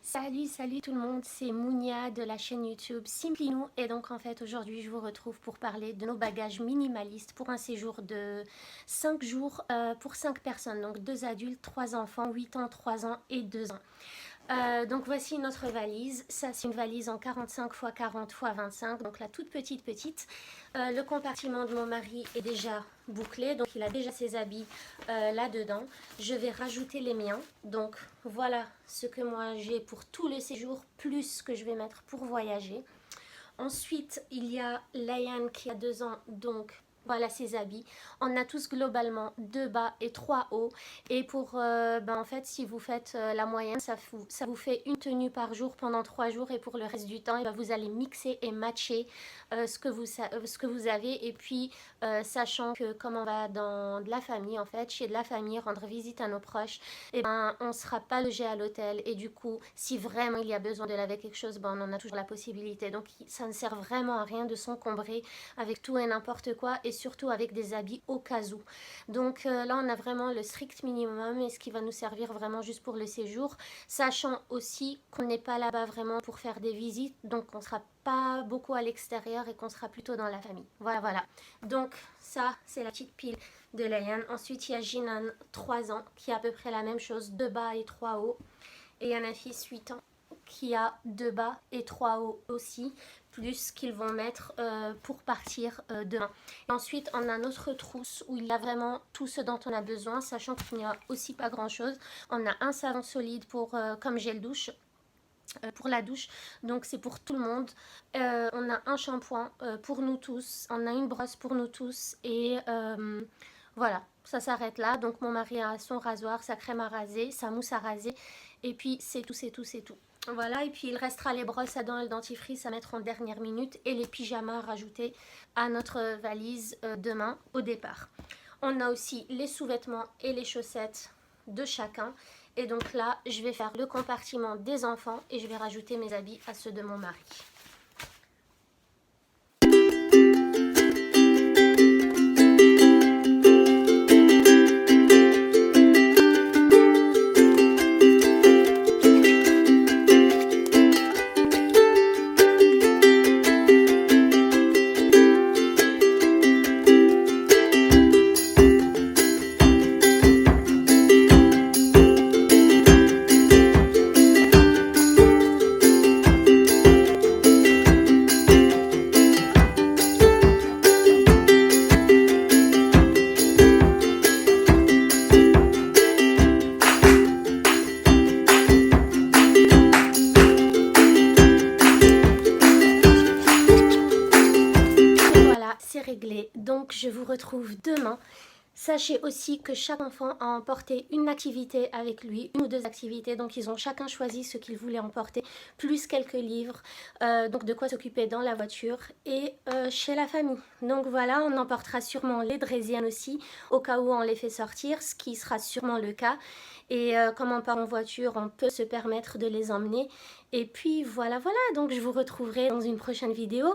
Salut tout le monde, c'est Mounia de la chaîne YouTube Simply Nous et donc en fait aujourd'hui je vous retrouve pour parler de nos bagages minimalistes pour un séjour de 5 jours pour 5 personnes, donc 2 adultes, 3 enfants, 8 ans, 3 ans et 2 ans. Donc voici notre valise. Ça c'est une valise en 45 x 40 x 25, donc la toute petite. Le compartiment de mon mari est déjà bouclé, donc il a déjà ses habits là-dedans. Je vais rajouter les miens, donc voilà ce que moi j'ai pour tout le séjour, plus ce que je vais mettre pour voyager. Ensuite, il y a Layan qui a 2 ans, donc voilà ses habits. On a tous globalement 2 bas et 3 hauts. Et pour, en fait, si vous faites la moyenne, ça vous fait une tenue par jour pendant 3 jours. Et pour le reste du temps, vous allez mixer et matcher ce que vous avez. Et puis, sachant que comme on va dans de la famille, en fait, chez de la famille, rendre visite à nos proches, et on ne sera pas logé à l'hôtel. Et du coup, si vraiment il y a besoin de laver quelque chose, on en a toujours la possibilité. Donc, ça ne sert vraiment à rien de s'encombrer avec tout et n'importe quoi, et surtout avec des habits au cas où. Donc là on a vraiment le strict minimum et ce qui va nous servir vraiment juste pour le séjour, sachant aussi qu'on n'est pas là-bas vraiment pour faire des visites, donc on sera pas beaucoup à l'extérieur et qu'on sera plutôt dans la famille. Voilà. Donc ça c'est la petite pile de Layan. Ensuite il y a Jinan, 3 ans, qui a à peu près la même chose, 2 bas et 3 hauts. Et il y a un fils 8 ans qui a 2 bas et 3 hauts aussi, plus qu'ils vont mettre pour partir demain. Et ensuite, on a notre trousse où il y a vraiment tout ce dont on a besoin, sachant qu'il n'y a aussi pas grand chose. On a un savon solide pour comme gel douche. Pour la douche, donc c'est pour tout le monde. On a un shampoing pour nous tous, on a une brosse pour nous tous et voilà, ça s'arrête là. Donc mon mari a son rasoir, sa crème à raser, sa mousse à raser et puis c'est tout. Voilà, et puis il restera les brosses à dents et le dentifrice à mettre en dernière minute et les pyjamas à rajouter à notre valise demain au départ. On a aussi les sous-vêtements et les chaussettes de chacun. Et donc là, je vais faire le compartiment des enfants et je vais rajouter mes habits à ceux de mon mari. Réglé. Donc je vous retrouve demain. Sachez aussi que chaque enfant a emporté une activité avec lui, une ou 2 activités, donc ils ont chacun choisi ce qu'ils voulaient emporter, plus quelques livres, donc de quoi s'occuper dans la voiture et chez la famille. Donc voilà, on emportera sûrement les draisiennes aussi, au cas où on les fait sortir, ce qui sera sûrement le cas. Et comme on part en voiture, on peut se permettre de les emmener. Et puis voilà, donc je vous retrouverai dans une prochaine vidéo.